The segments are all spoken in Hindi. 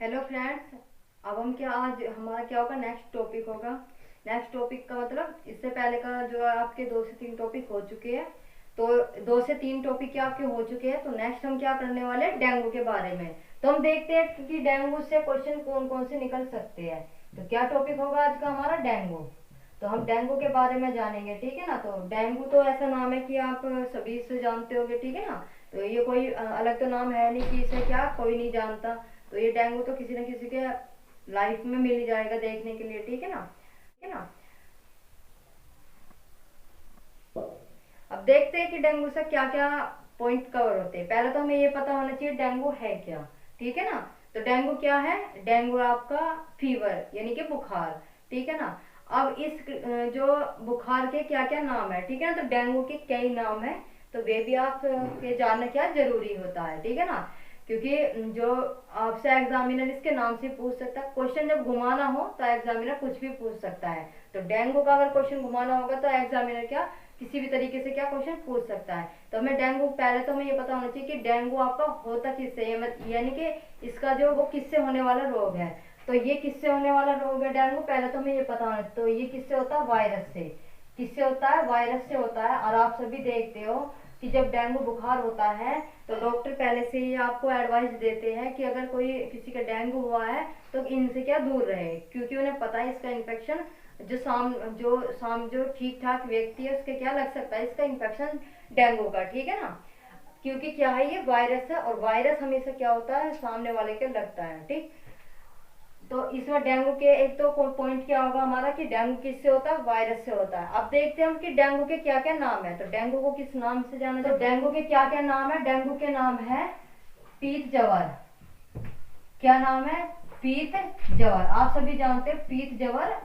Hello friends. अब हम क्या आज हमारा क्या होगा, नेक्स्ट टॉपिक होगा। नेक्स्ट टॉपिक का मतलब इससे पहले का जो आपके 2 से 3 टॉपिक हो चुके हैं, तो 2 से 3 टॉपिक क्या आपके हो चुके हैं। तो नेक्स्ट हम क्या करने वाले हैं, डेंगू के बारे में। तो हम देखते हैं कि डेंगू से क्वेश्चन कौन कौन से निकल सकते हैं। तो क्या टॉपिक होगा आज का हमारा, डेंगू। तो हम डेंगू के बारे में जानेंगे, ठीक है ना। तो डेंगू तो ऐसा नाम है कि आप सभी इसे जानते होंगे, ठीक है ना। तो ये कोई अलग तो नाम है नहीं कि इसे क्या कोई नहीं जानता। तो ये डेंगू तो किसी न किसी के लाइफ में मिल ही जाएगा देखने के लिए, ठीक है ना, ठीक है ना। अब देखते हैं कि डेंगू से क्या क्या पॉइंट कवर होते हैं। पहले तो हमें ये पता होना चाहिए डेंगू है क्या, ठीक है ना। तो डेंगू क्या है, डेंगू आपका फीवर यानी कि बुखार, ठीक है ना। अब इस जो बुखार के क्या क्या नाम है, ठीक है ना। तो डेंगू के कई नाम है, तो वे भी आप के जानना क्या जरूरी होता है, ठीक है ना। क्योंकि जो आपसे एग्जामिनर इसके नाम से पूछ सकता है क्वेश्चन। जब घुमाना हो तो एग्जामिनर कुछ भी पूछ सकता है। तो डेंगू का अगर क्वेश्चन घुमाना होगा तो एग्जामिनर क्या किसी भी तरीके से क्या क्वेश्चन पूछ सकता है। तो हमें डेंगू, पहले तो हमें ये पता होना चाहिए कि डेंगू आपका होता किससे है, यानी कि इसका जो वो किससे होने वाला रोग है। तो ये किससे होने वाला रोग है डेंगू, पहले तो हमें ये पता होना। तो ये किससे होता है, वायरस से। किससे होता है, वायरस से होता है। और आप सभी देखते हो कि जब डेंगू बुखार होता है तो डॉक्टर पहले से ही आपको एडवाइस देते हैं कि अगर कोई किसी का डेंगू हुआ है तो इनसे क्या दूर रहे, क्योंकि उन्हें पता है इसका इन्फेक्शन जो ठीक ठाक व्यक्ति है उसके क्या लग सकता है, इसका इन्फेक्शन डेंगू का, ठीक है ना। क्योंकि क्या है, ये वायरस है और वायरस हमेशा क्या होता है, सामने वाले के लगता है, ठीक। तो इसमें डेंगू के एक तो पॉइंट क्या होगा हमारा कि डेंगू किससे होता है, वायरस से होता है। अब देखते हैं हम कि डेंगू के क्या क्या नाम है। तो डेंगू को किस नाम से जाना जाता है, तो डेंगू के क्या क्या नाम है। डेंगू के नाम है पीत जवर। क्या नाम है, पीत जवर। आप सभी जानते हैं पीत जवर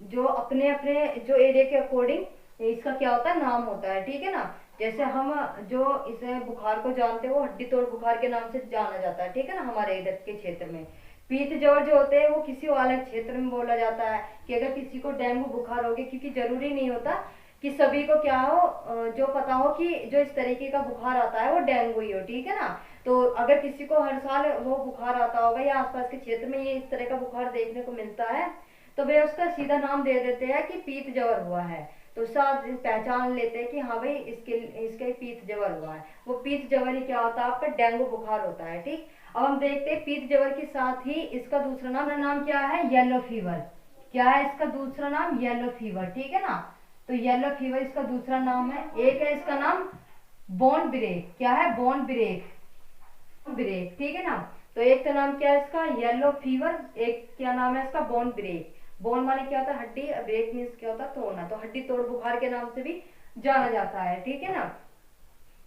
जो अपने अपने जो एरिया के अकॉर्डिंग इसका क्या होता है, नाम होता है, ठीक है ना। जैसे हम जो इसे बुखार को जानते हैं वो हड्डी तोड़ बुखार के नाम से जाना जाता है, ठीक है ना, हमारे इधर के क्षेत्र में। पीत ज्वर जो होते हैं वो किसी अलग क्षेत्र में बोला जाता है कि अगर किसी को डेंगू बुखार हो गया, क्योंकि जरूरी नहीं होता कि सभी को क्या हो, जो पता हो कि जो इस तरीके का बुखार आता है वो डेंगू ही हो, ठीक है ना। तो अगर किसी को हर साल वो बुखार आता होगा या आसपास के क्षेत्र में ये इस तरह का बुखार देखने को मिलता है, तो वे उसका सीधा नाम दे देते हैं कि पीत जवर हुआ है। तो साथ पहचान लेते हैं कि हाँ भाई इसके इसके पीत जवर हुआ है। वो पीत जवर ही क्या होता है, आपका डेंगू बुखार होता है, ठीक। अब हम देखते हैं पीत जवर के साथ ही इसका दूसरा नाम क्या है, येलो फीवर। क्या है इसका दूसरा नाम, येलो फीवर, ठीक है ना। तो येलो फीवर इसका दूसरा नाम है। एक है इसका नाम बोन ब्रेक। क्या है, बोन ब्रेक, ब्रेक, ठीक है ना। तो एक का नाम क्या है इसका, येलो फीवर। एक क्या नाम है इसका, बोन ब्रेक। बोन माने क्या होता है, हड्डी। ब्रेक मीन्स क्या होता है, तोड़ना। तो हड्डी तोड़ बुखार के नाम से भी जाना जाता है, ठीक है ना।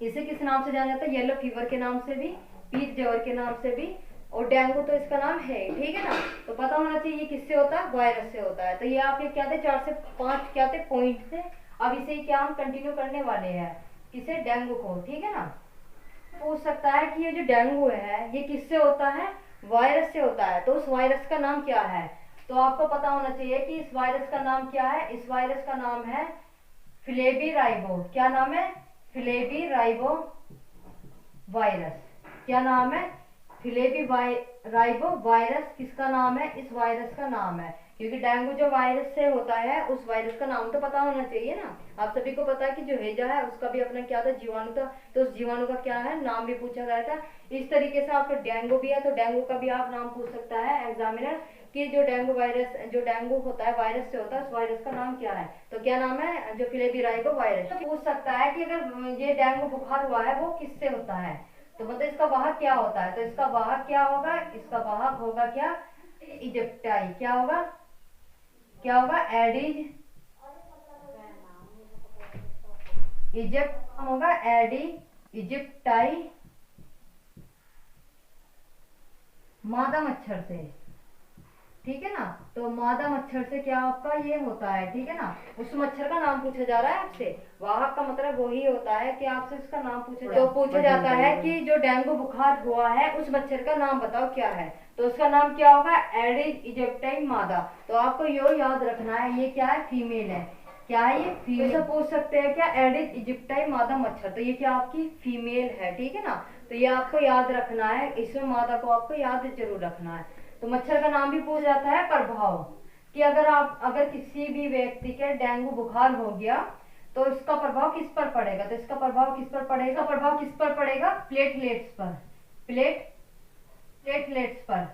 इसे किस नाम से जाना जाता है, येलो फीवर के नाम से भी, पीत ज्वर के नाम से भी, और डेंगू तो इसका नाम है, ठीक है ना। तो पता होना चाहिए ये किससे होता है, वायरस से होता है। तो ये आपके क्या थे, 4 से 5 क्या थे पॉइंट थे। अब इसे क्या हम कंटिन्यू करने वाले हैं, किसे, डेंगू को, ठीक है ना। पूछ सकता है कि ये जो डेंगू है ये किससे होता है, वायरस से होता है। तो उस वायरस का नाम क्या है। तो आपको पता होना चाहिए कि इस वायरस का नाम क्या है। इस वायरस का नाम है फिलेबी राइबो। क्या नाम है, फिलेबी राइबो वायरस। क्या नाम है, फिलेबी राइबो वायरस किसका नाम है, इस वायरस का नाम है। क्योंकि डेंगू जो वायरस से होता है उस वायरस का नाम तो पता होना चाहिए ना। आप सभी को पता है कि जो हेजा है उसका भी अपना क्या था, जीवाणु था। तो उस जीवाणु का क्या है, नाम भी पूछा गया था। इस तरीके से आपका डेंगू भी है, तो डेंगू का भी आप नाम पूछ सकता है एग्जामिनर कि जो डेंगू वायरस, जो डेंगू होता है वायरस से होता है, उस वायरस का नाम क्या है। तो क्या नाम है, जो फिलेबी राइबो वायरस। तो पूछ सकता है कि अगर ये डेंगू बुखार हुआ है वो किससे होता है, तो मतलब इसका वाहक क्या होता है। तो इसका वाहक क्या होगा, इसका वाहक होगा क्या, इजिप्टाई। क्या होगा, क्या होगा, एडिज इजिप्ट होगा, एडी इजिप्टाई, मादा मच्छर से, ठीक है ना। तो मादा मच्छर से क्या आपका ये होता है, ठीक है ना। उस मच्छर का नाम पूछा जा रहा है आपसे। वाहक का मतलब वही होता है कि आपसे उसका नाम पूछा जाता है कि जो डेंगू बुखार हुआ है उस मच्छर का नाम बताओ क्या है। तो उसका नाम क्या होगा, एडिज इजिप्टाई मादा। तो आपको यो याद रखना है, ये क्या है, फीमेल है। क्या है ये, फीमेल। पूछ सकते हैं क्या, एडिज इजिप्टाई मादा मच्छर, तो ये क्या आपकी फीमेल है, ठीक है ना। तो ये आपको याद रखना है, इसमें मादा को आपको याद जरूर रखना है। तो मच्छर का नाम भी पूछ जाता है प्रभाव, कि अगर किसी भी व्यक्ति के डेंगू बुखार हो गया तो इसका प्रभाव किस पर पड़ेगा, तो इसका प्रभाव किस पर पड़ेगा, प्रभाव किस पर पड़ेगा, प्लेटलेट्स पर, प्लेटलेट्स पर,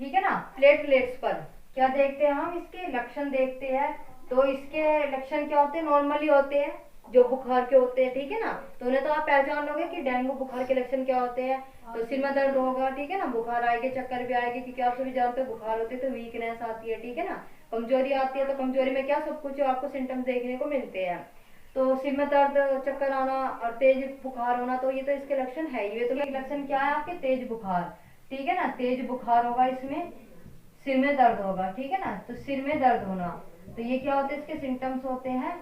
ठीक है ना, प्लेटलेट्स पर। क्या देखते हैं हम, इसके लक्षण देखते हैं। तो इसके लक्षण क्या होते हैं, नॉर्मली होते हैं जो बुखार के होते हैं, ठीक है ना। तो उन्हें तो आप पहचान लोगे कि डेंगू बुखार के लक्षण क्या होते हैं। तो सिर में दर्द होगा, ठीक है ना, बुखार आएगी, चक्कर भी आएगी, क्योंकि आप सभी जानते हो बुखार होते तो वीकनेस आती है, ठीक है ना, कमजोरी आती है। तो कमजोरी में क्या, सब कुछ आपको सिम्टम्स देखने को मिलते हैं। तो सिर में दर्द, चक्कर आना और तेज बुखार होना, तो ये तो इसके लक्षण है। ये तो लक्षण क्या है आपके, तेज बुखार, ठीक है ना, तेज बुखार होगा, इसमें सिर में दर्द होगा, ठीक है ना। तो सिर में दर्द होना, तो ये क्या होते हैं, इसके सिम्टम्स होते हैं।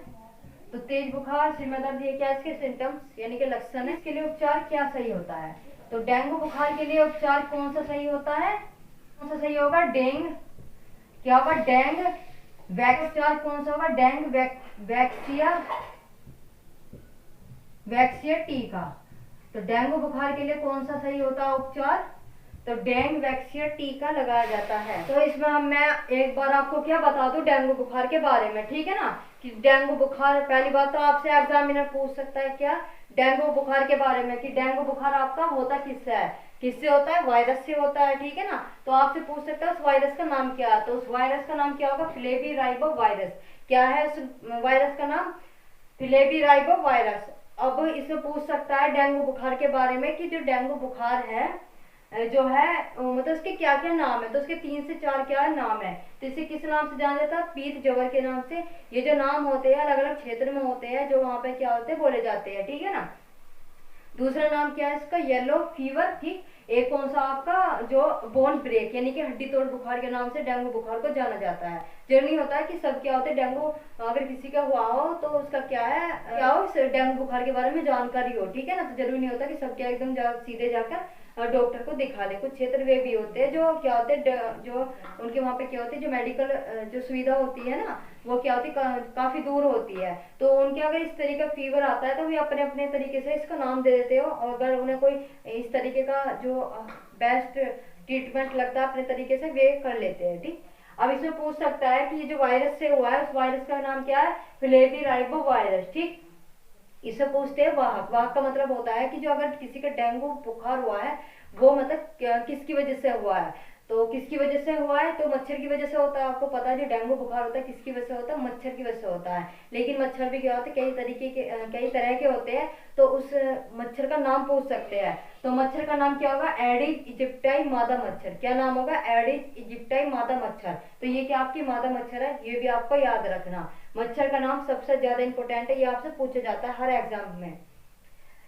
तो तेज बुखार, सिर में दर्द, ये क्या इसके सिम्टम्स यानी कि लक्षण है। इसके लिए उपचार क्या सही होता है, तो डेंगू बुखार के लिए उपचार कौन सा सही होता है, कौन सा सही होगा, डेंग, क्या होगा, डेंग वैक्सीन, कौन सा होगा, डेंग वैक्सिया, वैक्सीय टीका। तो डेंगू बुखार के लिए कौन सा सही होता है उपचार, तो डेंगू वैक्सीन टीका लगाया जाता है। तो इसमें मैं एक बार आपको क्या बता दूं डेंगू बुखार के बारे में, ठीक है ना, कि डेंगू बुखार, पहली बात तो आपसे एग्जामिनर पूछ सकता है क्या, डेंगू बुखार के बारे में, कि डेंगू बुखार आपका होता किससे है, किससे होता है, वायरस से होता है, ठीक है ना। तो आपसे पूछ सकता है उस वायरस का नाम क्या है, तो उस वायरस का नाम क्या होगा, फ्लेवीराइबो वायरस। क्या है उस वायरस का नाम, फ्लेवीराइबो वायरस। अब इसमें पूछ सकता है डेंगू बुखार के बारे में, कि जो डेंगू बुखार है जो है मतलब उसके क्या क्या नाम है, तो उसके 3 से 4 क्या नाम है। तो इसे किस नाम से जाना जाता है, पीत जवर के नाम से। ये जो नाम होते हैं अलग अलग क्षेत्र में होते हैं, जो वहां पे क्या होते हैं बोले जाते हैं, ठीक है ना। दूसरा नाम क्या है इसका, येलो फीवर, ठीक। एक कौन सा आपका, जो बोन ब्रेक यानी कि हड्डी तोड़ बुखार के नाम से डेंगू बुखार को जाना जाता है। जरूरी होता है कि सब क्या होते हैं, डेंगू अगर किसी का हुआ हो तो उसका क्या है, क्या हो, डेंगू बुखार के बारे में जानकारी हो, ठीक है ना। तो जरूरी नहीं होता कि सब क्या एकदम सीधे जाकर डॉक्टर को दिखा ले। कुछ क्षेत्र वे भी होते हैं जो क्या होते हैं, जो उनके वहाँ पे क्या होती है, जो मेडिकल जो सुविधा होती है ना, वो क्या होती है, काफी दूर होती है। तो उनके अगर इस तरीके का फीवर आता है तो वे अपने अपने तरीके से इसका नाम दे देते हो, और अगर उन्हें कोई इस तरीके का जो बेस्ट ट्रीटमेंट लगता है अपने तरीके से वे कर लेते हैं, ठीक। अब इसमें पूछ सकता है कि ये जो वायरस से हुआ है उस वायरस का नाम क्या है, फ्लेवीराइबो वायरस, ठीक। इसे पूछते हैं वाहक। वाहक का मतलब होता है कि जो अगर किसी का डेंगू बुखार हुआ है वो मतलब किसकी वजह से हुआ है, तो किसकी वजह से हुआ है, तो मच्छर की वजह से होता है। आपको पता है जो डेंगू बुखार होता है किसकी वजह से होता है, मच्छर की वजह से होता है। लेकिन मच्छर भी क्या होते हैं, कई तरीके के कई तरह के होते हैं, तो उस मच्छर का नाम पूछ सकते हैं। तो मच्छर का नाम क्या होगा, एडिस इजिप्टाई मादा मच्छर। क्या नाम होगा, एडिस इजिप्टाई मादा मच्छर। तो ये क्या आपकी मादा मच्छर है, ये भी आपको याद रखना। मच्छर का नाम सबसे ज्यादा इंपॉर्टेंट है, ये आपसे पूछा जाता है हर एग्जाम में।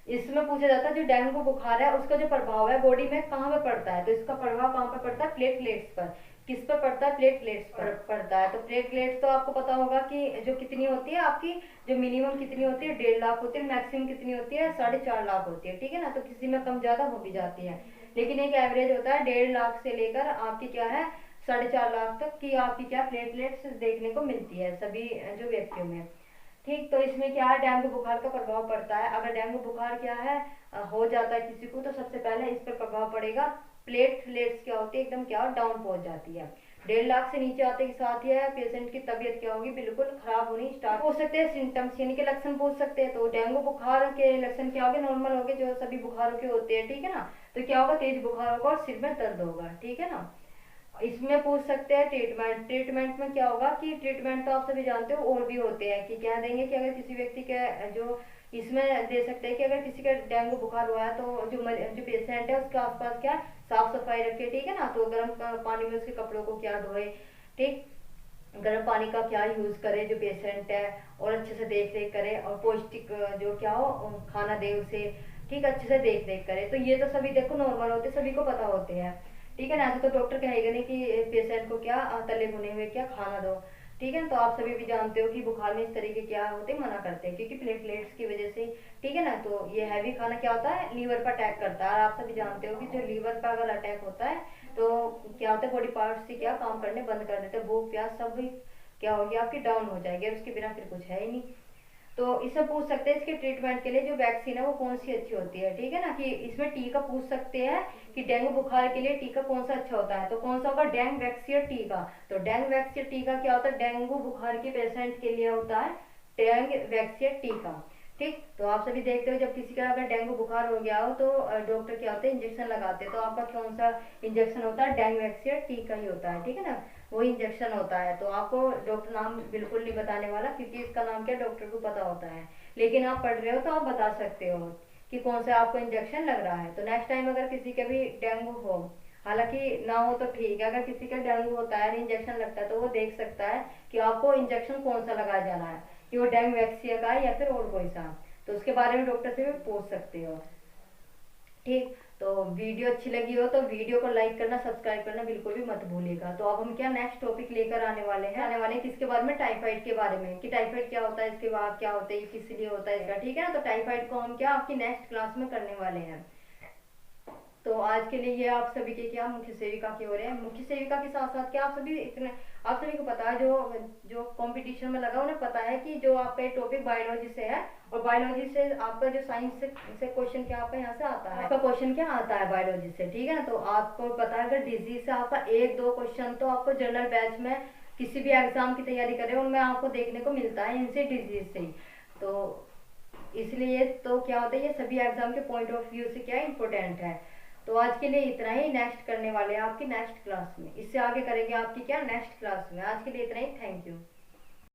इसमें पूछा जाता है जो डेंगू बुखार है उसका जो प्रभाव है बॉडी में कहाँ पे पड़ता है, तो इसका प्रभाव कहाँ पे पड़ता है, प्लेटलेट्स पर। किस पर पड़ता है, प्लेटलेट्स पर पड़ता है। तो प्लेटलेट्स तो आपको पता होगा कि जो कितनी होती है आपकी, जो मिनिमम कितनी होती है 1.5 लाख होती है, मैक्सिमम कितनी होती है 4.5 लाख होती है, ठीक है ना। तो किसी में कम ज्यादा हो भी जाती है, लेकिन एक एवरेज होता है 1.5 लाख से लेकर आपकी क्या है 4.5 लाख तक की आपकी क्या प्लेटलेट्स देखने को मिलती है सभी जो व्यक्तियों में, ठीक। तो इसमें क्या है, डेंगू बुखार का प्रभाव पड़ता है। अगर डेंगू बुखार क्या है हो जाता है किसी को, तो सबसे पहले इस पर प्रभाव पड़ेगा, प्लेटलेट्स क्या होती है एकदम क्या डाउन पहुंच जाती है। 1.5 लाख से नीचे आते के साथ ही पेशेंट की तबीयत क्या होगी, बिल्कुल खराब होनी स्टार्ट हो सकते हैं। सिम्टम्स यानी कि लक्षण पूछ सकते हैं। तो डेंगू बुखार के लक्षण क्या होंगे, नॉर्मल होंगे जो सभी बुखारों के होते हैं, ठीक है ना। तो क्या होगा, तेज बुखार होगा और सिर में दर्द होगा, ठीक है ना। इसमें पूछ सकते हैं ट्रीटमेंट। ट्रीटमेंट में क्या होगा कि ट्रीटमेंट तो आप सभी जानते हो और भी होते हैं, कि क्या देंगे कि अगर किसी व्यक्ति के जो इसमें दे सकते हैं कि अगर किसी का डेंगू बुखार हुआ है तो जो पेशेंट है उसके आसपास क्या साफ सफाई रखे, ठीक है ना। तो गर्म पानी में उसके कपड़ों को क्या धोए, ठीक, गर्म पानी का क्या यूज करे जो पेशेंट है, और अच्छे से देख रेख करे, और पौष्टिक जो क्या हो खाना दे उसे, ठीक, अच्छे से देख रेख करे। तो ये तो सभी देखो नॉर्मल होते, सभी को पता होते हैं, ठीक है ना। ऐसे तो डॉक्टर कहेगा नहीं कि पेशेंट को क्या तले भुने हुए क्या खाना दो, ठीक है। तो आप सभी भी जानते हो कि बुखार में इस तरीके क्या होते हैं, मना करते हैं क्योंकि प्लेटलेट्स की वजह से, ठीक है ना। तो ये हैवी खाना क्या होता है, लीवर पर अटैक करता है, और आप सभी जानते हो कि जो लीवर पर अगर अटैक होता है तो क्या होता है, बॉडी पार्ट से क्या काम करने बंद कर देते हैं, भूख प्यास सब भी क्या होगी आपकी डाउन हो जाएगी, और उसके बिना फिर कुछ है ही नहीं। तो इससे पूछ सकते हैं इसके ट्रीटमेंट के लिए जो वैक्सीन है वो कौन सी अच्छी होती है, ठीक है ना, कि इसमें टीका पूछ सकते हैं कि डेंगू बुखार के लिए टीका कौन सा अच्छा होता है, तो कौन सा होगा, डेंग वैक्सीन टीका। तो डेंग वैक्सीन टीका क्या होता है, डेंगू बुखार के पेशेंट के लिए होता है डेंग वैक्सीन टीका। ठीक, तो आप सभी देखते हो जब किसी का अगर डेंगू बुखार हो गया हो तो डॉक्टर क्या होते हैं, इंजेक्शन लगाते हैं, तो आपका कौन सा इंजेक्शन होता है, डेंग वैक्सीन टीका ही होता है, ठीक है ना, वही इंजेक्शन होता है। तो आपको डॉक्टर नाम बिल्कुल नहीं बताने वाला, क्योंकि इसका नाम क्या डॉक्टर को पता होता है, लेकिन आप पढ़ रहे हो तो आप बता सकते हो कि कौन सा आपको इंजेक्शन लग रहा है। तो नेक्स्ट टाइम अगर किसी के भी डेंगू हो, हालांकि ना हो तो ठीक है, अगर किसी का डेंगू होता है इंजेक्शन लगता है तो वो देख सकता है कि आपको इंजेक्शन कौन सा लगाया जाना है, कि वो डेंगू वैक्सीन का है या फिर और कोई सा, तो उसके बारे में डॉक्टर से भी पूछ सकते हो। ठीक, तो वीडियो अच्छी लगी हो तो वीडियो को लाइक करना, सब्सक्राइब करना बिल्कुल भी मत भूलिएगा। तो अब हम क्या नेक्स्ट टॉपिक लेकर आने वाले हैं किसके बारे में, टाइफाइड के बारे में, कि टाइफाइड क्या होता है, इसके बाद क्या होता है, ये किस लिए होता है इसका, ठीक है ना। तो टाइफाइड को हम क्या आपकी नेक्स्ट क्लास में करने वाले हैं। तो आज के लिए ये आप सभी के क्या मुख्य सेविका की हो रहे हैं, मुख्य सेविका के साथ साथ क्या आप सभी इतने, आप सभी को पता है जो जो कंपटीशन में लगा उन्हें पता है कि जो आपका टॉपिक बायोलॉजी से है, और बायोलॉजी से आपका जो साइंस से क्वेश्चन क्या आपका यहाँ से आता है, आपका क्वेश्चन क्या आता है बायोलॉजी से, ठीक है ना। तो आपको पता है अगर डिजीज से आपका एक दो क्वेश्चन तो आपको जनरल बैच में किसी भी एग्जाम की तैयारी करें उनमें आपको देखने को मिलता है इनसे डिजीज से ही। तो इसलिए तो क्या होता है, ये सभी एग्जाम के पॉइंट ऑफ व्यू से क्या इंपॉर्टेंट है। तो आज के लिए इतना ही, नेक्स्ट करने वाले हैं आपकी नेक्स्ट क्लास में, इससे आगे करेंगे आपकी क्या नेक्स्ट क्लास में। आज के लिए इतना ही, थैंक यू।